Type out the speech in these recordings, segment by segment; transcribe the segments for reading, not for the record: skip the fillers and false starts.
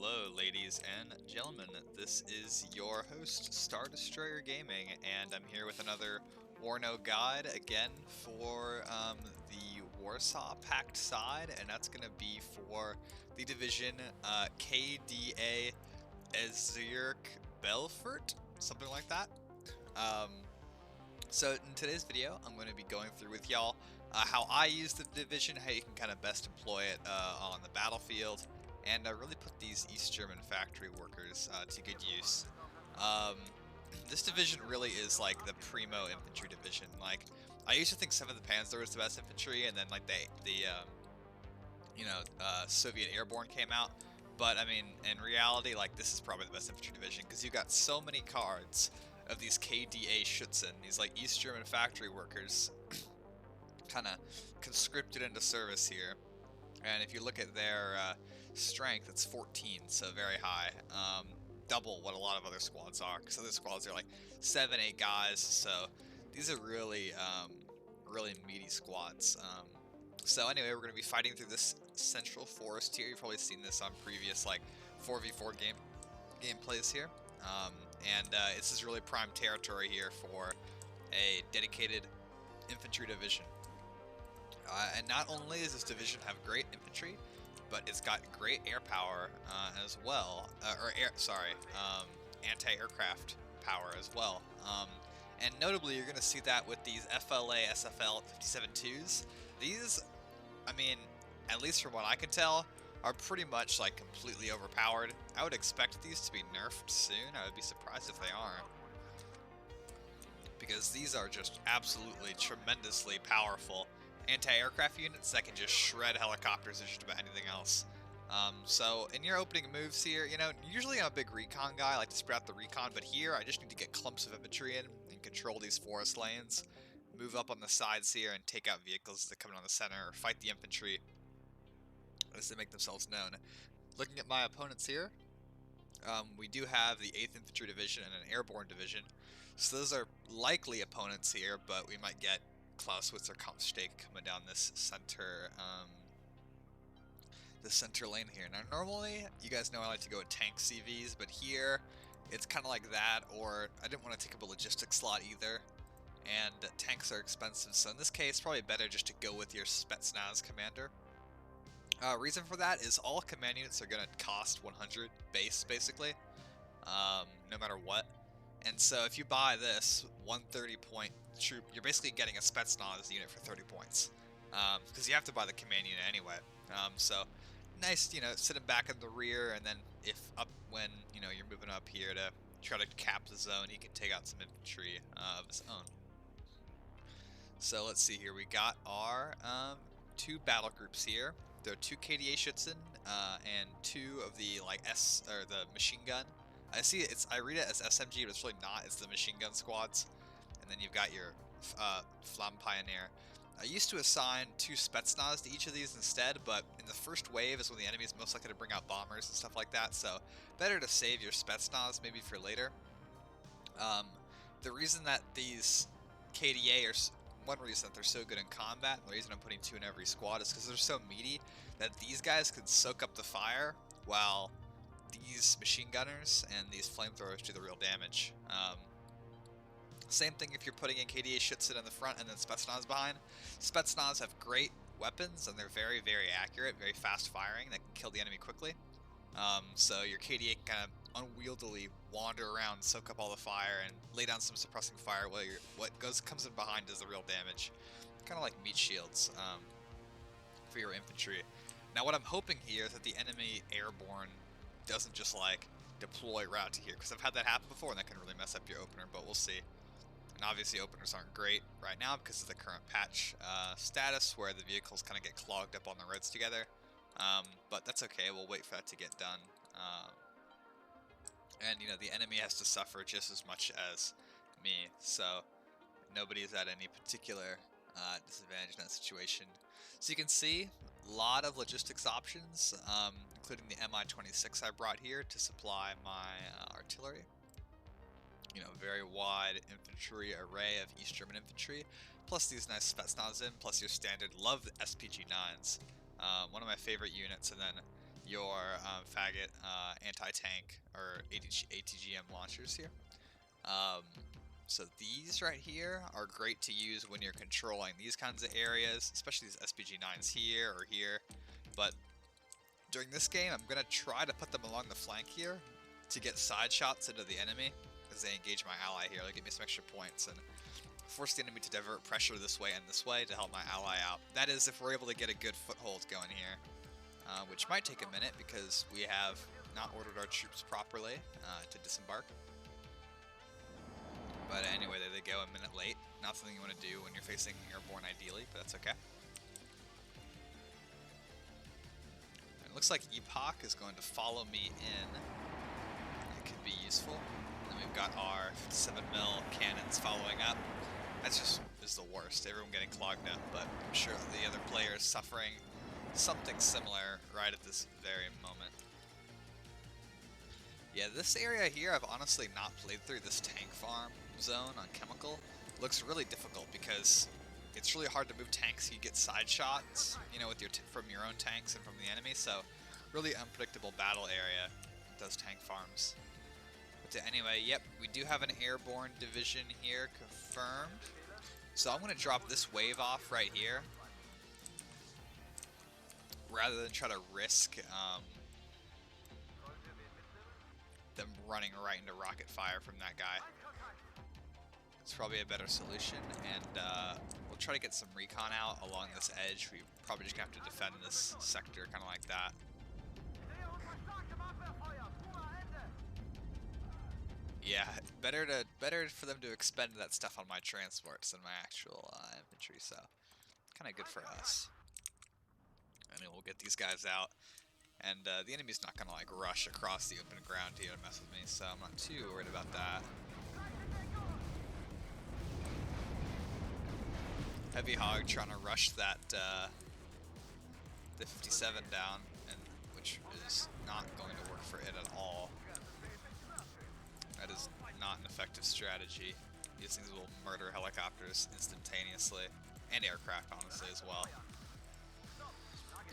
Hello, ladies and gentlemen. This is your host, Star Destroyer Gaming, and I'm here with another WARNO guide again for the Warsaw Pact side, and that's going to be for the division KDA BEZIRK Belfort, something like that. So in today's video, I'm going to be going through with y'all how I use the division, how you can kind of best employ it on the battlefield, and really put these East German factory workers to good use. This division really is like the primo infantry division. Like, I used to think 7th Panzer was the best infantry, and then like Soviet Airborne came out. But I mean, in reality, like, this is probably the best infantry division because you got so many cards of these KDA Schützen, these like East German factory workers, kind of conscripted into service here. And if you look at their strength, it's 14, so very high. Double what a lot of other squads are, because other squads are like 7, 8 guys. So these are really, really meaty squads. So anyway, we're going to be fighting through this central forest here. You've probably seen this on previous like 4v4 gameplays here. This is really prime territory here for a dedicated infantry division. And not only does this division have great infantry, but it's got great air power as well, anti-aircraft power as well. And notably, you're going to see that with these FLA SFL 57-2s. These, I mean, at least from what I can tell, are pretty much like completely overpowered. I would expect these to be nerfed soon. I would be surprised if they aren't, because these are just absolutely tremendously powerful anti-aircraft units that can just shred helicopters or just about anything else. So in your opening moves here, you know, usually I'm a big recon guy. I like to spread out the recon, but here I just need to get clumps of infantry in and control these forest lanes, move up on the sides here and take out vehicles that come in on the center, or fight the infantry as they make themselves known. Looking at my opponents here, we do have the 8th Infantry Division and an Airborne Division. So those are likely opponents here, but we might get Clausewitz or Kampfsteg coming down this center lane here. Now normally, you guys know I like to go with tank CVs, but here it's kind of like that, or I didn't want to take up a logistics slot either, and tanks are expensive, so in this case probably better just to go with your Spetsnaz commander. Reason for that is all command units are going to cost 100 base, basically, no matter what. And so if you buy this 130 point troop, you're basically getting a Spetsnaz unit for 30 points. Because you have to buy the command unit anyway. So nice, you know, sit him back in the rear, and then when, you know, you're moving up here to try to cap the zone, he can take out some infantry of his own. So let's see here, we got our 2 battle groups here. There are 2 KDA Schützen and 2 of the like the machine gun. I read it as SMG, but it's really not. It's the machine gun squads. And then you've got your Flamme Pioneer. I used to assign 2 Spetsnaz to each of these instead, but in the first wave is when the enemy is most likely to bring out bombers and stuff like that, so better to save your Spetsnaz maybe for later. The reason that these KDA are one reason that they're so good in combat, and the reason I'm putting 2 in every squad, is because they're so meaty that these guys can soak up the fire while these machine gunners and these flamethrowers do the real damage. Same thing if you're putting in KDA Schützen in the front and then Spetsnaz behind. Spetsnaz have great weapons, and they're very, very accurate, very fast firing, that can kill the enemy quickly. So your KDA can kind of unwieldily wander around, soak up all the fire, and lay down some suppressing fire while what comes in behind does the real damage. Kind of like meat shields for your infantry. Now what I'm hoping here is that the enemy airborne doesn't just like deploy right out to here, because I've had that happen before and that can really mess up your opener, but we'll see. And obviously openers aren't great right now because of the current patch status where the vehicles kind of get clogged up on the roads together. But that's okay, we'll wait for that to get done. And you know, the enemy has to suffer just as much as me, so nobody is at any particular disadvantage in that situation. So you can see a lot of logistics options, including the Mi-26 I brought here to supply my artillery. You know, very wide infantry array of East German infantry, plus these nice Spetsnaz in, plus your standard, love the SPG-9s. One of my favorite units, and then your faggot anti-tank or ATGM launchers here. So these right here are great to use when you're controlling these kinds of areas, especially these SPG-9s here or here. But during this game, I'm going to try to put them along the flank here to get side shots into the enemy as they engage my ally here. They'll give me some extra points and force the enemy to divert pressure this way and this way to help my ally out. That is if we're able to get a good foothold going here, which might take a minute because we have not ordered our troops properly to disembark. But anyway, there they go, a minute late. Not something you want to do when you're facing airborne ideally, but that's okay. It looks like Epoch is going to follow me in. It could be useful. And then we've got our 57mm cannons following up. That's just is the worst. Everyone getting clogged up, but I'm sure the other player is suffering something similar right at this very moment. Yeah, this area here I've honestly not played through. This tank farm zone on Chemical looks really difficult because it's really hard to move tanks. You get side shots, you know, with your from your own tanks and from the enemy. So really unpredictable battle area, those tank farms. But anyway, yep, we do have an airborne division here confirmed. So I'm going to drop this wave off right here rather than try to risk them running right into rocket fire from that guy. It's probably a better solution, and we'll try to get some recon out along this edge. We probably just have to defend this sector kind of like that. Yeah, better for them to expend that stuff on my transports than my actual infantry, so kind of good for us. And then we'll get these guys out. And the enemy's not gonna like rush across the open ground here to mess with me, so I'm not too worried about that. Heavy Hog trying to rush that the 57 down, and which is not going to work for it at all. That is not an effective strategy. These things will murder helicopters instantaneously, and aircraft honestly as well.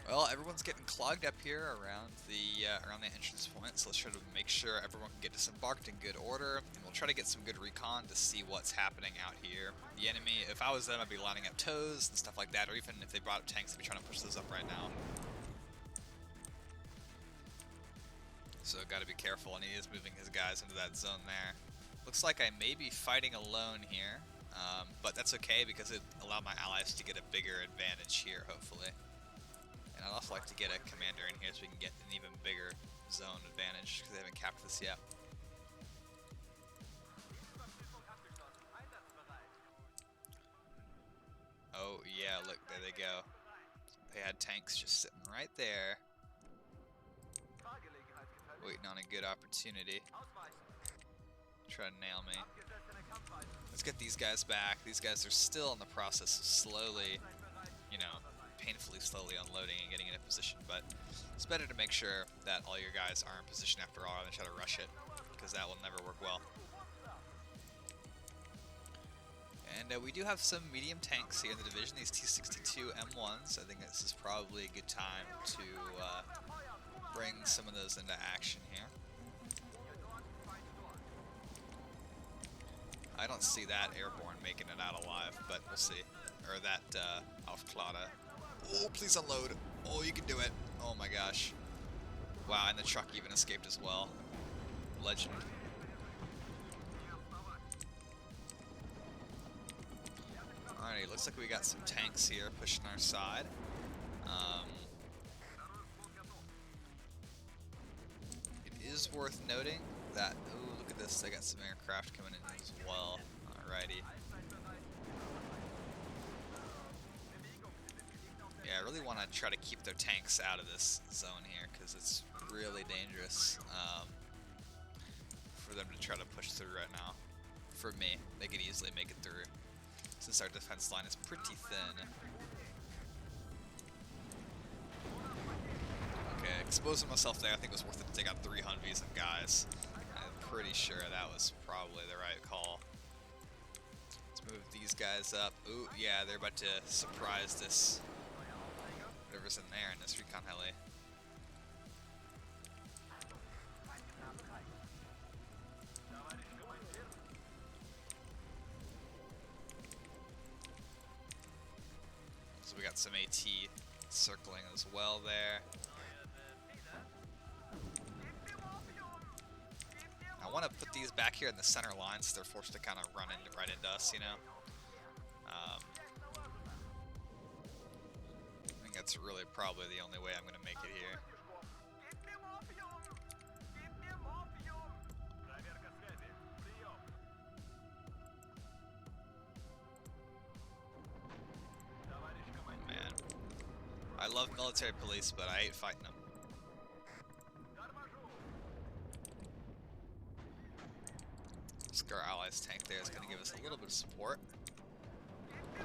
Well, everyone's getting clogged up here around the entrance point, so let's try to make sure everyone can get disembarked in good order, and we'll try to get some good recon to see what's happening out here. The enemy, if I was them, I'd be lining up tows and stuff like that, or even if they brought up tanks, I'd be trying to push those up right now. So gotta be careful, and he is moving his guys into that zone there. Looks like I may be fighting alone here, but that's okay because it allowed my allies to get a bigger advantage here, hopefully. And I'd also like to get a commander in here so we can get an even bigger zone advantage because they haven't capped this yet. Oh yeah, look, there they go. They had tanks just sitting right there, waiting on a good opportunity. Try to nail me. Let's get these guys back. These guys are still in the process of slowly, you know, painfully slowly unloading and getting in a position, but it's better to make sure that all your guys are in position after all rather than try to rush it, because that will never work well. And we do have some medium tanks here in the division, these T-62 M1s. I think this is probably a good time to bring some of those into action here. I don't see that airborne making it out alive, but we'll see. Or that Aufklada. Oh, please unload. Oh, you can do it. Oh my gosh. Wow, and the truck even escaped as well. Legend. Alrighty, looks like we got some tanks here pushing our side. It is worth noting that, oh, look at this, they got some aircraft coming in as well. Alrighty. Yeah, I really want to try to keep their tanks out of this zone here because it's really dangerous for them to try to push through right now. For me, they could easily make it through since our defense line is pretty thin. Okay, exposing myself there I think was worth it to take out 3 Humvees and guys. I'm pretty sure that was probably the right call. Let's move these guys up. Ooh, yeah, they're about to surprise this whatever's in there in this recon heli. got some AT circling as well there. I want to put these back here in the center line so they're forced to kind of run right into us, you know? I think that's really probably the only way I'm going to make it here. Oh man. I love military police, but I hate fighting them. Our allies tank there is going to give us a little bit of support. I'm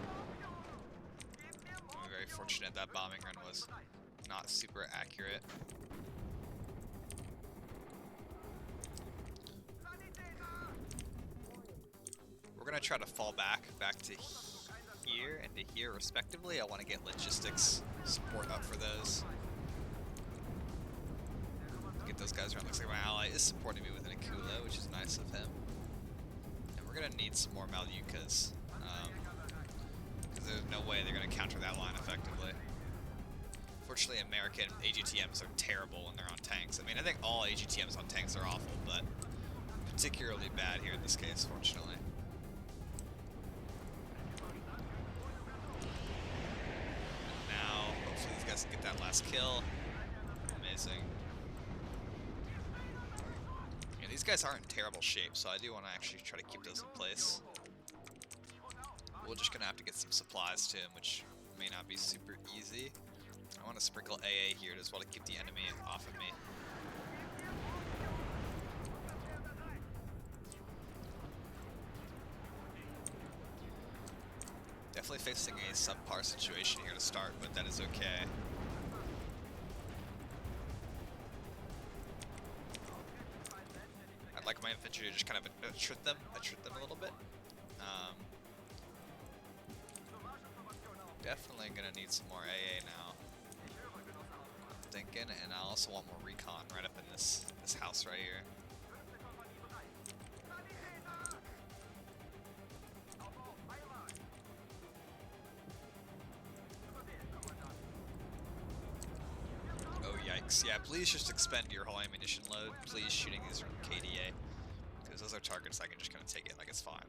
very fortunate that bombing run was not super accurate. We're going to try to fall back to here and to here respectively. I want to get logistics support up for those. Get those guys around. Looks like my ally is supporting me with an Akula, which is nice of him. We're going to need some more Malyukas, because there's no way they're going to counter that line effectively. Fortunately, American AGTMs are terrible when they're on tanks. I mean, I think all AGTMs on tanks are awful, but particularly bad here in this case, fortunately. Now, hopefully these guys can get that last kill. Amazing. These guys aren't in terrible shape, so I do want to actually try to keep those in place. We're just going to have to get some supplies to him, which may not be super easy. I want to sprinkle AA here as well to keep the enemy off of me. Definitely facing a subpar situation here to start, but that is okay. I'd like my infantry to just kind of attrit them a little bit. Definitely gonna need some more AA now, I'm thinking, and I also want more recon right up in this house right here. Oh yikes! Yeah, please just expend your whole ammunition load. Please shooting these from KDA, because those are targets I can just kind of take it like it's fine.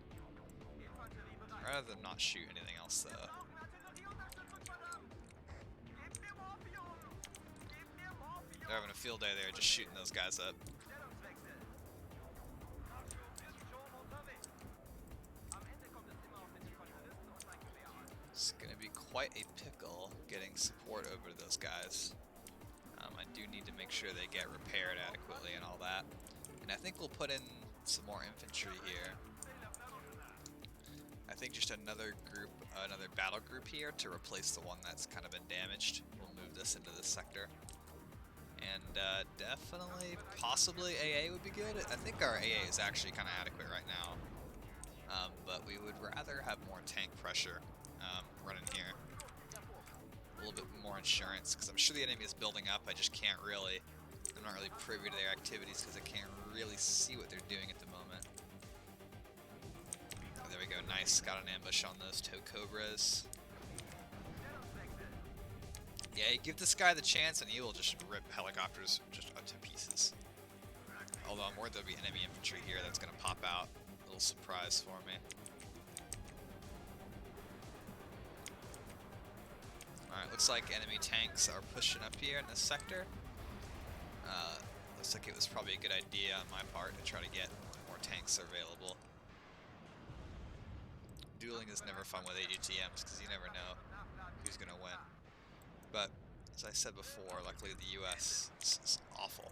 Rather than not shoot anything else though. They're having a field day there, just shooting those guys up. It's gonna be quite a pickle getting support over to those guys. I do need to make sure they get repaired adequately and all that. And I think we'll put in some more infantry here. I think just another battle group here to replace the one that's kind of been damaged. We'll move this into this sector. And definitely, possibly AA would be good. I think our AA is actually kind of adequate right now. But we would rather have more tank pressure running here. A little bit more insurance, because I'm sure the enemy is building up. I just can't really, I'm not really privy to their activities because I can't really see what they're doing at the moment. Oh, there we go, nice, got an ambush on those tow cobras. Yeah, you give this guy the chance and he will just rip helicopters just to pieces. Although I'm worried there'll be enemy infantry here that's going to pop out. A little surprise for me. Alright, looks like enemy tanks are pushing up here in this sector. Looks like it was probably a good idea on my part to try to get more tanks available. Dueling is never fun with AGTMs because you never know who's going to win. But, as I said before, luckily the US is awful.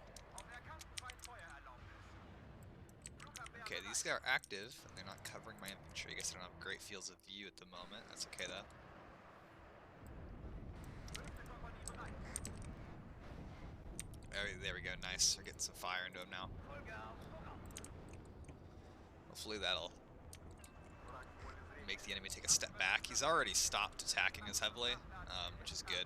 Okay, these guys are active, and they're not covering my infantry. I guess I don't have great fields of view at the moment. That's okay, though. There we go, nice. We're getting some fire into him now. Hopefully that'll make the enemy take a step back. He's already stopped attacking us heavily, which is good.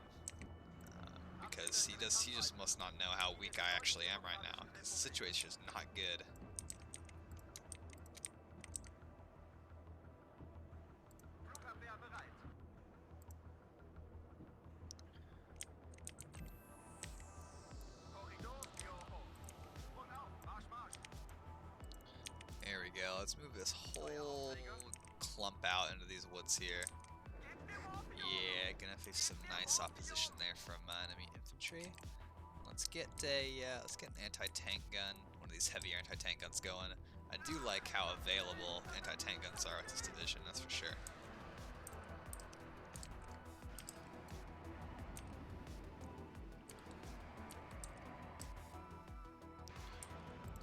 Because he just must not know how weak I actually am right now, because the situation is not good. let's move this whole clump out into these woods here. Yeah, gonna face some nice opposition there from enemy infantry. Let's get an anti-tank gun, one of these heavier anti-tank guns going. I do like how available anti-tank guns are with this division, that's for sure.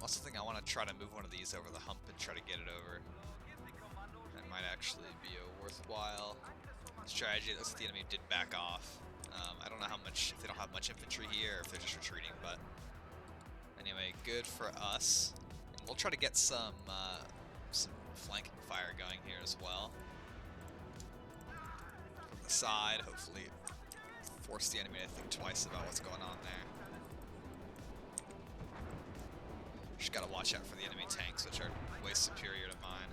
Also think I want to try to move one of these over the hump and try to get it over. That might actually be a worthwhile strategy. It looks like the enemy did back off. I don't know how much, if they don't have much infantry here, or if they're just retreating, but anyway, good for us. And we'll try to get some flanking fire going here as well. From the side, hopefully force the enemy to think twice about what's going on there. Just gotta watch out for the enemy tanks, which are way superior to mine.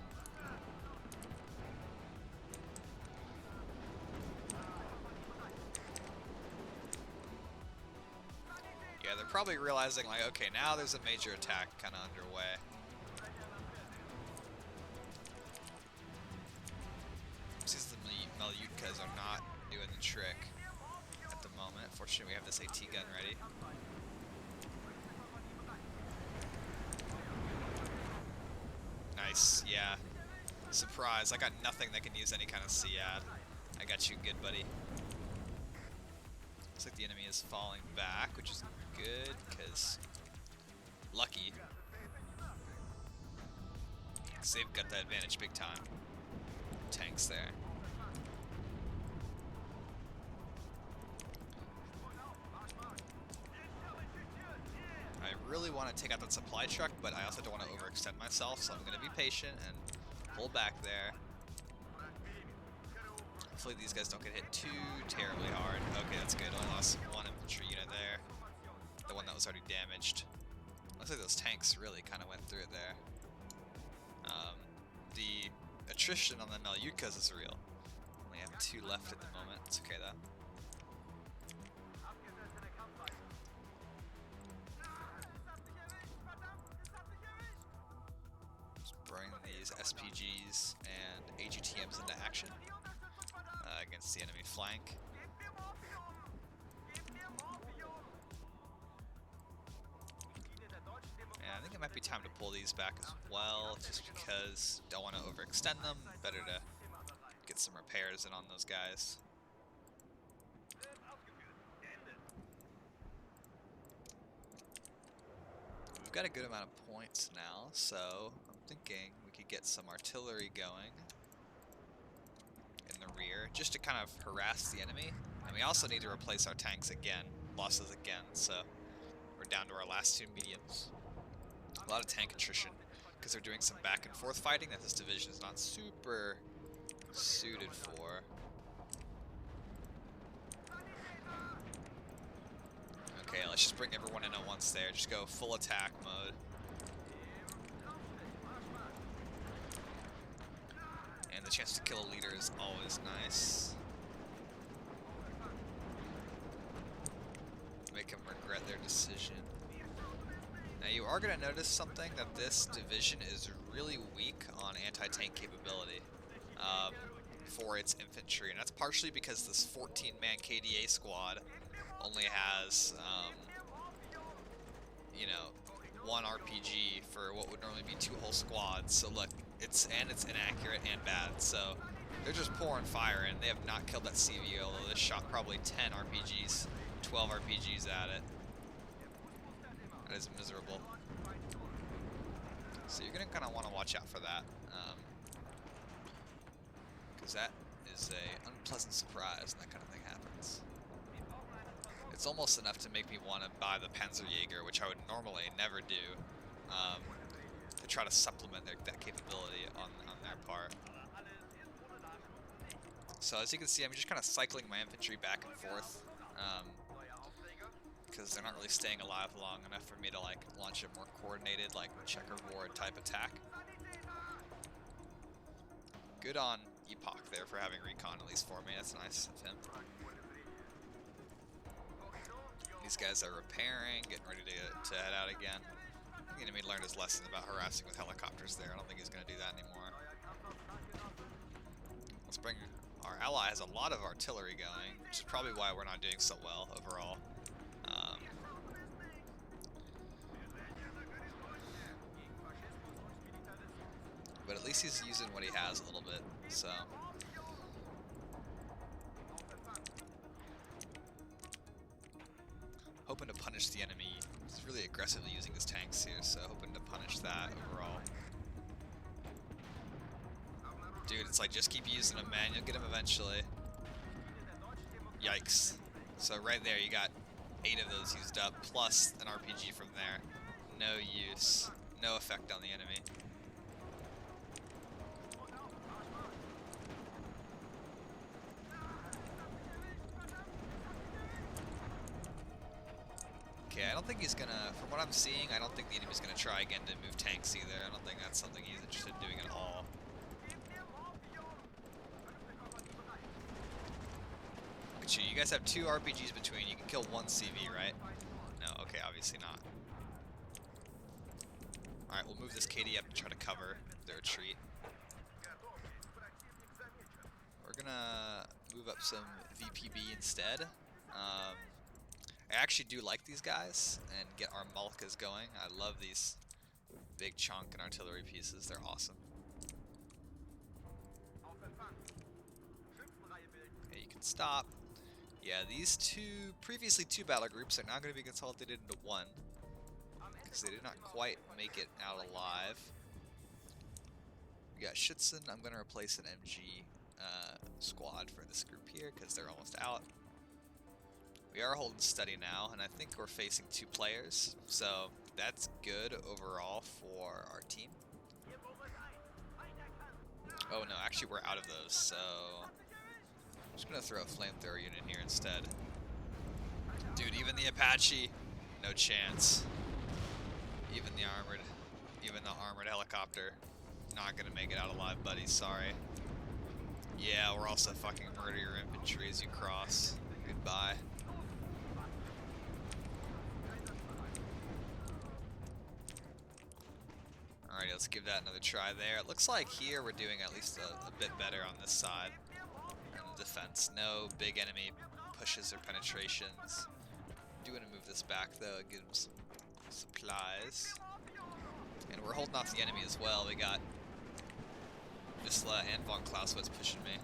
Yeah, they're probably realizing, like, okay, now there's a major attack kind of underway. Seems the Malyutkas are not doing the trick at the moment. Fortunately, we have this AT gun ready. Nice, yeah. Surprise, I got nothing that can use any kind of CAD. I got you good, buddy. Looks like the enemy is falling back, which is good, because lucky. Because they've got the advantage big time. Tanks there. I really want to take out that supply truck, but I also don't want to overextend myself, so I'm going to be patient and pull back there. Hopefully these guys don't get hit too terribly hard. Okay, that's good. I lost one infantry unit there. The one that was already damaged. Looks like those tanks really kind of went through it there. The attrition on the Malyutkas is real. Only have 2 left at the moment. It's okay though. Just bring these SPGs and AGTMs into action against the enemy flank. And I think it might be time to pull these back as well, just because don't want to overextend them. Better to get some repairs in on those guys. We've got a good amount of points now, so I'm thinking we could get some artillery going in the rear, just to kind of harass the enemy. And we also need to replace our tanks again, losses again, so we're down to our last 2 mediums. A lot of tank attrition, because they're doing some back and forth fighting that this division is not super suited for. Okay, let's just bring everyone in at once there, just go full attack mode. And the chance to kill a leader is always nice. Make them regret their decision. Now you are going to notice something, that this division is really weak on anti-tank capability for its infantry, and that's partially because this 14-man KDA squad only has, you know, 1 RPG for what would normally be 2 whole squads. So look, it's inaccurate and bad, so they're just pouring fire in. They have not killed that CV, although this shot probably 10 RPGs, 12 RPGs at it. That is miserable. So you're going to kind of want to watch out for that. Because that is a unpleasant surprise when that kind of thing happens. It's almost enough to make me want to buy the Panzerjäger, which I would normally never do, to try to supplement that capability on their part. So as you can see, I'm just kind of cycling my infantry back and forth. Because they're not really staying alive long enough for me to like launch a more coordinated, like checkerboard type attack. Good on Epoch there for having recon, at least for me. That's nice of him. These guys are repairing, getting ready to head out again. the enemy learned his lesson about harassing with helicopters there. I don't think he's going to do that anymore. Let's bring... Our ally has a lot of artillery going, which is probably why we're not doing so well overall. But at least he's using what he has a little bit, so... Hoping to punish the enemy. He's really aggressively using his tanks here, so hoping to punish that overall. Dude, it's like, just keep using them, man. You'll get them eventually. Yikes. So right there, you got 8 of those used up, plus an RPG from there. No use. No effect on the enemy. Okay, I don't think he's gonna, from what I'm seeing, I don't think the enemy's gonna try again to move tanks either. I don't think that's something he's interested in doing at all. Look at you, you guys have 2 RPGs between, you can kill 1 CV, right? No, okay, obviously not. Alright, we'll move this KD up and try to cover the retreat. We're gonna move up some VPB instead. I actually do like these guys and get our Malkas going. I love these big chunk and artillery pieces. They're awesome. Okay, you can stop. Yeah, these previously two battle groups are now going to be consolidated into one because they did not quite make it out alive. We got Schützen. I'm going to replace an MG squad for this group here because they're almost out. We are holding steady now, and I think we're facing 2 players, so that's good overall for our team. Oh no, actually we're out of those, so I'm just gonna throw a flamethrower unit here instead. Dude, even the Apache, no chance. Even the armored helicopter, not gonna make it out alive, buddy. Sorry. Yeah, we're also fucking murder your infantry as you cross. Goodbye. Alright, let's give that another try there. It looks like here we're doing at least a bit better on this side. In the defense. No big enemy pushes or penetrations. I do want to move this back though and give them some supplies. And we're holding off the enemy as well. We got Visla and von Clausewitz pushing me.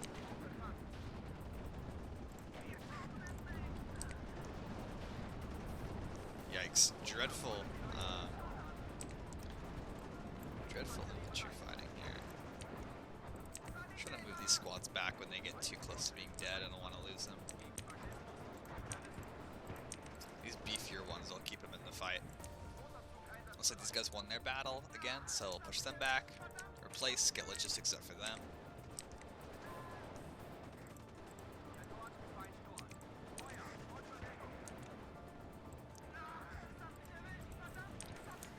Yikes. Dreadful infantry fighting here. I'm trying to move these squads back when they get too close to being dead. I don't want to lose them. These beefier ones, I'll keep them in the fight. Looks like these guys won their battle again, so I'll push them back, replace, get logistics up for them.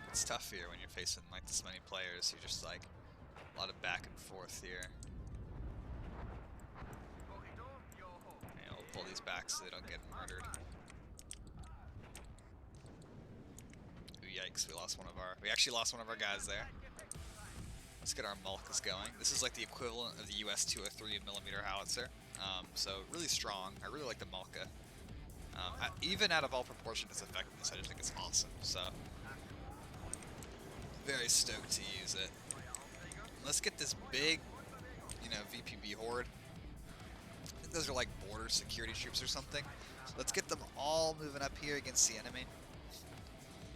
It's tough here when you're facing like this many players. You're just like a lot of back and forth here. Yeah, we'll pull these back so they don't get murdered. Ooh, yikes! We actually lost one of our guys there. Let's get our Malkas going. This is like the equivalent of the US 203mm howitzer. So really strong. I really like the Malka. Even out of all proportion its effectiveness, I just think it's awesome. So. Very stoked to use it. Let's get this big, VPB horde. I think those are like border security troops or something. So let's get them all moving up here against the enemy.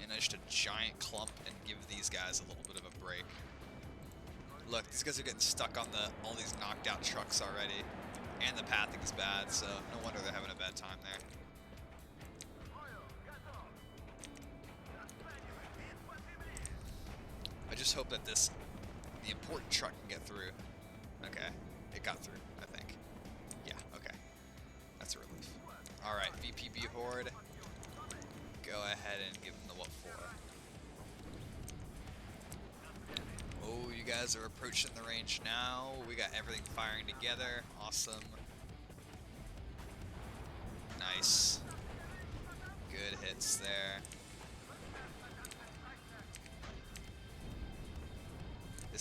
And just a giant clump and give these guys a little bit of a break. Look, these guys are getting stuck on all these knocked out trucks already. And the pathing is bad, so no wonder they're having a bad time there. I just hope that the important truck can get through. Okay, it got through, I think. Yeah, okay. That's a relief. Alright, VPB horde. Go ahead and give them the what for. Oh, you guys are approaching the range now. We got everything firing together. Awesome. Nice. Good hits there.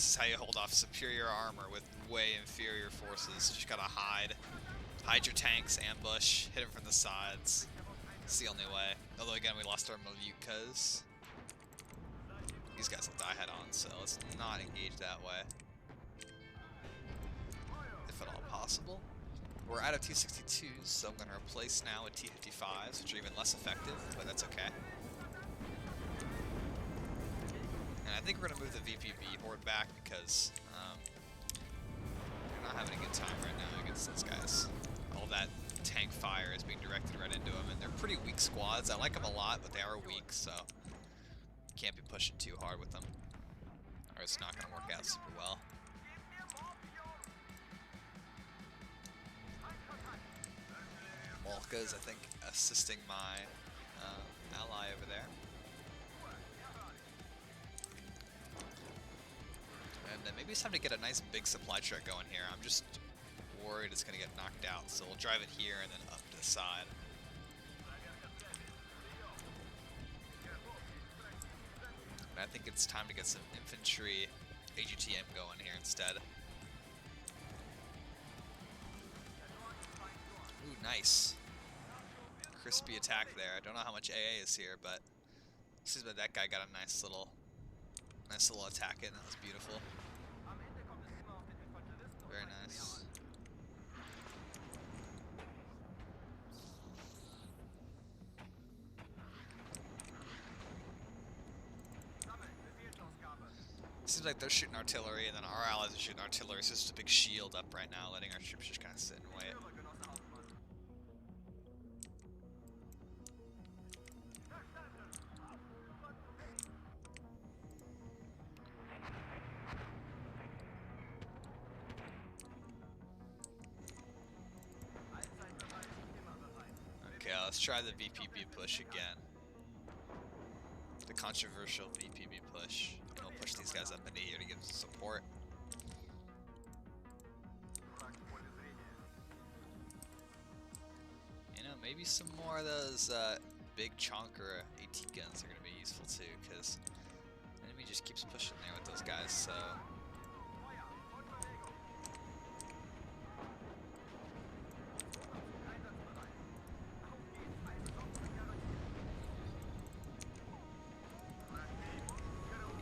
This is how you hold off superior armor with way inferior forces. You just gotta hide. Hide your tanks, ambush, hit them from the sides. It's the only way. Although again, we lost our Malukas. These guys will die head on, so let's not engage that way. If at all possible. We're out of T-62s, so I'm gonna replace now with T-55s, which are even less effective, but that's okay. And I think we're gonna move the VPB horde back because we're not having a good time right now against those guys. All that tank fire is being directed right into them, and they're pretty weak squads. I like them a lot, but they are weak, so can't be pushing too hard with them, or it's not gonna work out super well. Malka's, I think, assisting my ally over there. And maybe it's time to get a nice big supply truck going here. I'm just worried it's going to get knocked out, so we'll drive it here and then up to the side. And I think it's time to get some infantry AGTM going here instead. Ooh, nice. Crispy attack there. I don't know how much AA is here, but seems like that guy got a nice little attack in. That was beautiful. Very nice. Seems like they're shooting artillery, and then our allies are shooting artillery, so it's just a big shield up right now, letting our troops just kind of sit and wait. Okay, let's try the VPB push again. The controversial VPB push. And we'll push these guys up into here to give some support. You know, maybe some more of those big chonker AT guns are going to be useful too, because the enemy just keeps pushing there with those guys, so...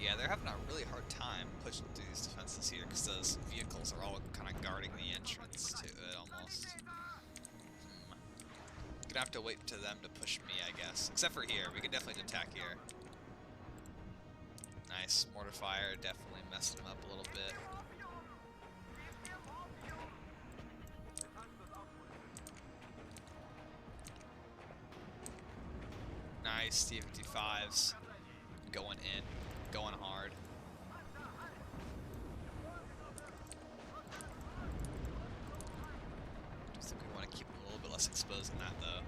Yeah, they're having a really hard time pushing through these defenses here because those vehicles are all kind of guarding the entrance to it almost. Gonna have to wait to them to push me, I guess. Except for here, we can definitely attack here. Nice, mortar fire definitely messed them up a little bit. Nice, T-55s going in. Going hard. I think we want to keep them a little bit less exposed than that, though.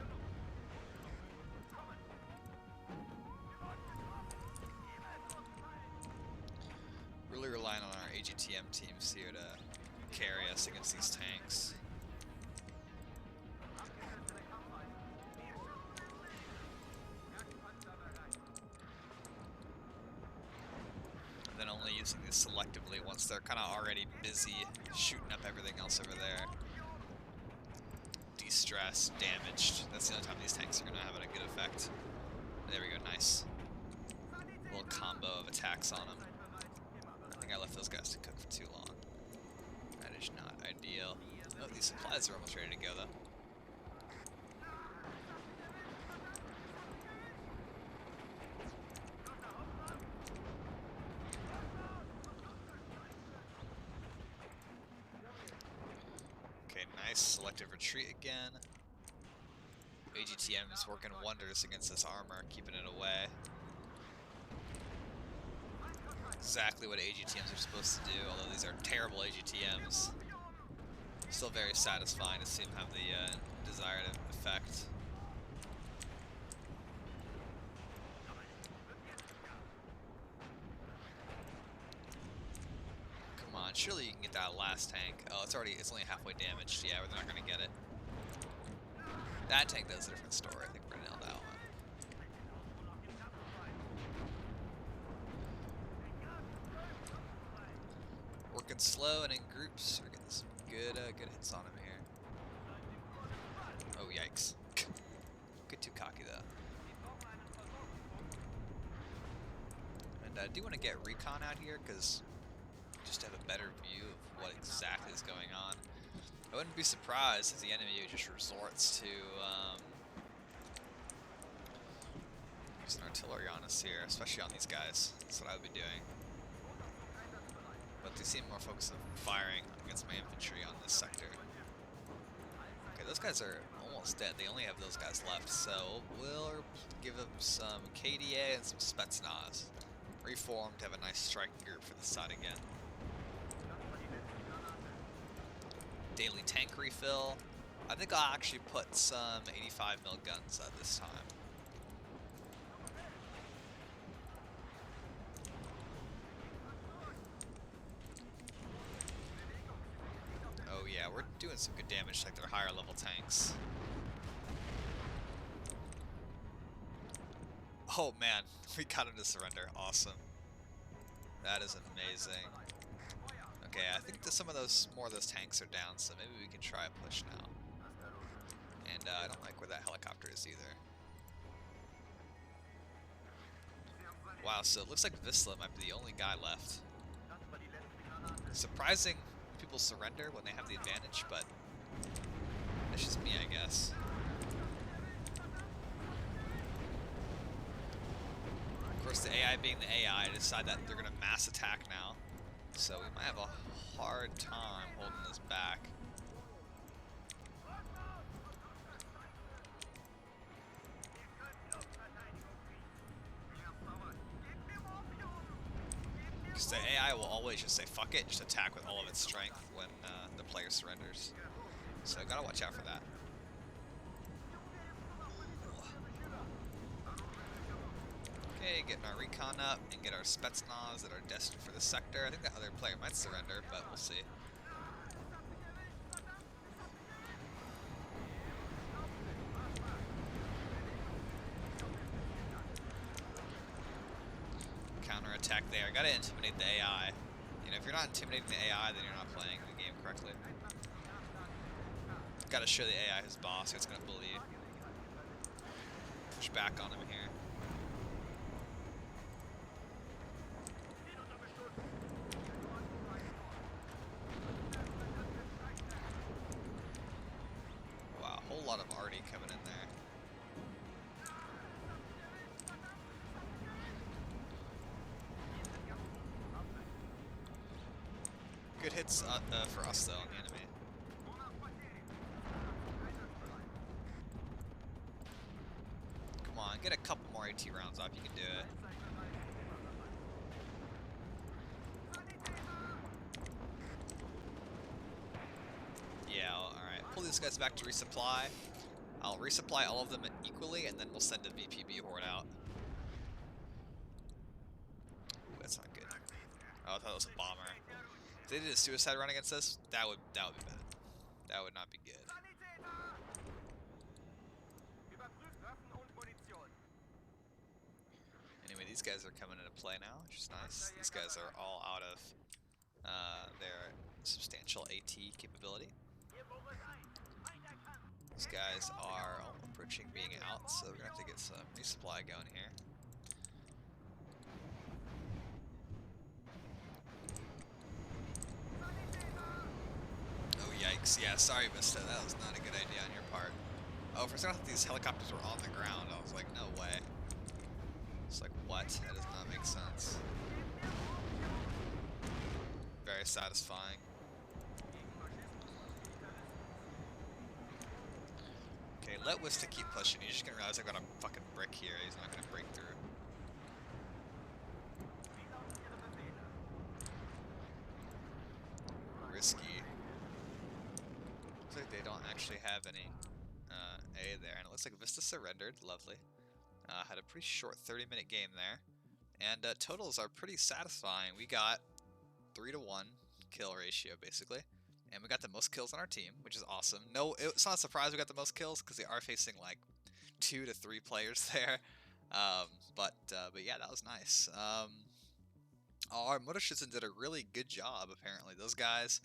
Really relying on our AGTM teams here to carry us against these tanks. Only using this selectively once they're kind of already busy shooting up everything else over there. De-stressed, damaged. That's the only time these tanks are going to have a good effect. There we go, nice. A little combo of attacks on them. I think I left those guys to cook for too long. That is not ideal. Oh, these supplies are almost ready to go though. Nice selective retreat again. AGTM is working wonders against this armor, keeping it away. Exactly what AGTMs are supposed to do, although these are terrible AGTMs. Still very satisfying to see them have the desired effect. Surely you can get that last tank. Oh, it's only halfway damaged. Yeah, we're not gonna get it. That tank does a different story. I think we're gonna nail that one. working slow and in groups. We're getting some good hits on him here. Oh, yikes. Get too cocky, though. And I do want to get recon out here, because just to have a better view of what exactly is going on. I wouldn't be surprised if the enemy just resorts to using artillery on us here, especially on these guys. That's what I would be doing. But they seem more focused on firing against my infantry on this sector. Okay, those guys are almost dead. They only have those guys left, so we'll give them some KDA and some Spetsnaz. Reform to have a nice striking group for this side again. Daily tank refill. I think I'll actually put some 85mm guns at this time. Oh yeah, we're doing some good damage like their higher level tanks. Oh man, we got him to surrender. Awesome. That is amazing. Okay, I think that some of those, more of those tanks are down, so maybe we can try a push now. And I don't like where that helicopter is either. Wow, so it looks like Wisla might be the only guy left. Surprising people surrender when they have the advantage, but that's just me, I guess. Of course, the AI being the AI, decide that they're going to mass attack now. So we might have a hard time holding this back. Because the AI will always just say, fuck it, just attack with all of its strength when the player surrenders. So gotta watch out for that. Okay, getting our recon up and get our Spetsnaz that are destined for the sector. I think that other player might surrender, but we'll see. Counterattack there. Gotta intimidate the AI. You know, if you're not intimidating the AI, then you're not playing the game correctly. Gotta show the AI his boss, it's gonna believe. Push back on him here. Wow, a whole lot of arty coming in there. Good hits for us though on the enemy. Come on, get a couple more AT rounds off, you can do it. Yeah, alright. Pull these guys back to resupply. I'll resupply all of them equally, and then we'll send a VPB horde out. Ooh, that's not good. Oh, I thought it was a bomber. If they did a suicide run against us, that would be bad. That would not be good. Anyway, these guys are coming into play now, which is nice. These guys are all out of their substantial AT capability. These guys are approaching being out, so we're gonna have to get some resupply going here. Oh yikes, yeah, sorry Vista, that was not a good idea on your part. Oh, for a second I thought these helicopters were on the ground, I was like, no way. It's like, what? That does not make sense. Very satisfying. Okay, let Wista keep pushing. He's just gonna realize I've got a fucking brick here. He's not gonna break through. Risky. Looks like they don't actually have any A there. And it looks like Vista surrendered. Lovely. Had a pretty short 30-minute game there. And totals are pretty satisfying. We got 3-to-1 kill ratio, basically. And we got the most kills on our team, which is awesome. No, it's not a surprise we got the most kills, because they are facing like 2 to 3 players there. But yeah, that was nice. Our Motorschützen did a really good job, apparently. Those guys,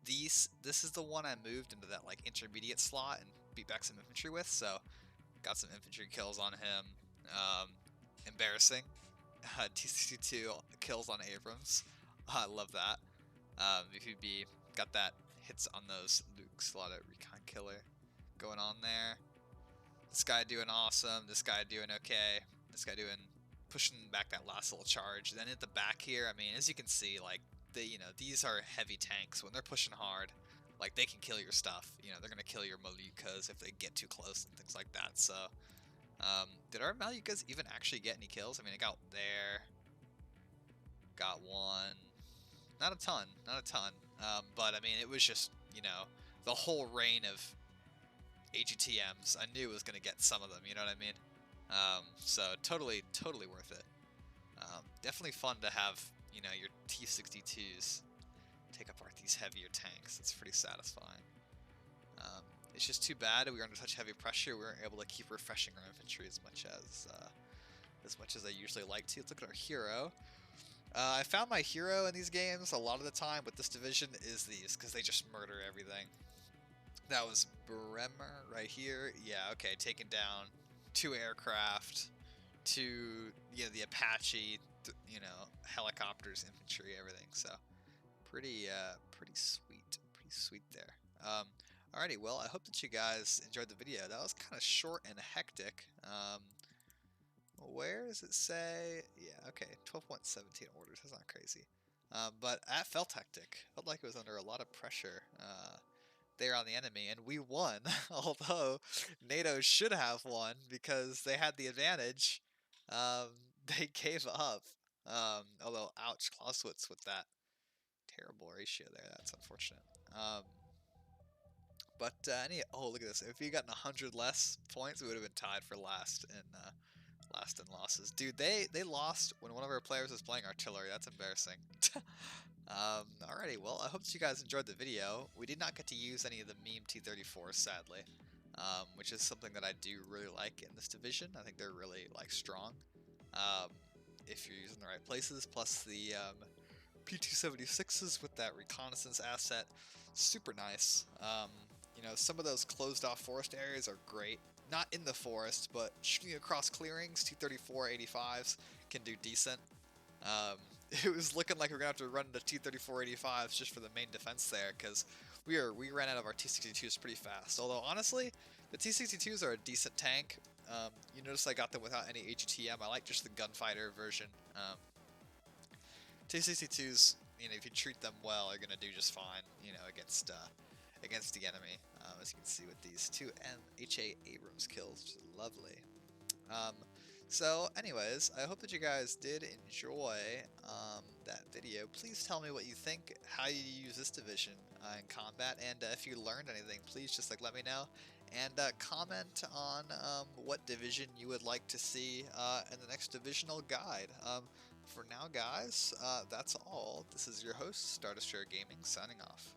this is the one I moved into that like intermediate slot and beat back some infantry with, so got some infantry kills on him. Embarrassing. T-62 kills on Abrams. I love that. VPB got that hits on those Luke's, a lot of recon killer going on there. This guy doing awesome. This guy doing okay. This guy doing pushing back that last little charge. Then at the back here, I mean, as you can see, like these are heavy tanks. When they're pushing hard, like they can kill your stuff. They're gonna kill your Malukas if they get too close and things like that. So, did our Malukas even actually get any kills? I mean, I got there, got one, not a ton, but I mean, it was just the whole reign of AGTMs. I knew it was gonna get some of them. You know what I mean? So totally worth it. Definitely fun to have, your T-62s take apart these heavier tanks. It's pretty satisfying. It's just too bad we were under such heavy pressure. We weren't able to keep refreshing our infantry as much as I usually like to. Let's look at our hero. I found my hero in these games a lot of the time with this division is these, because they just murder everything. That was Bremer right here. Yeah, okay, taking down 2 aircraft, 2, the Apache, helicopters, infantry, everything. So pretty sweet there. Alrighty, well, I hope that you guys enjoyed the video. That was kind of short and hectic. Where does it say? Yeah, okay, 12.17 orders. That's not crazy. But that felt hectic. Felt like it was under a lot of pressure there on the enemy, and we won. Although NATO should have won because they had the advantage. They gave up. Although, ouch, Clausewitz with that terrible ratio there. That's unfortunate. But oh, look at this. If we gotten 100 less points, we would have been tied for last in losses. Dude, they lost when one of our players was playing artillery. That's embarrassing. Alrighty, well, I hope that you guys enjoyed the video. We did not get to use any of the meme T-34s, sadly, which is something that I do really like in this division. I think they're really strong if you're using the right places. Plus the P-276s with that reconnaissance asset, super nice. Some of those closed off forest areas are great. Not in the forest, but shooting across clearings, T-34-85s can do decent. It was looking like we were going to have to run into T-34-85s just for the main defense there, because we ran out of our T-62s pretty fast. Although, honestly, the T-62s are a decent tank. You notice I got them without any AGTM. I like just the gunfighter version. T-62s, if you treat them well, are going to do just fine, against the enemy. As you can see with these 2 HA Abrams kills, which is lovely. So anyways, I hope that you guys did enjoy that video. Please tell me what you think, how you use this division in combat, and if you learned anything, please just let me know. And comment on what division you would like to see in the next divisional guide. For now, guys, that's all. This is your host, Star Destroyer Gaming, signing off.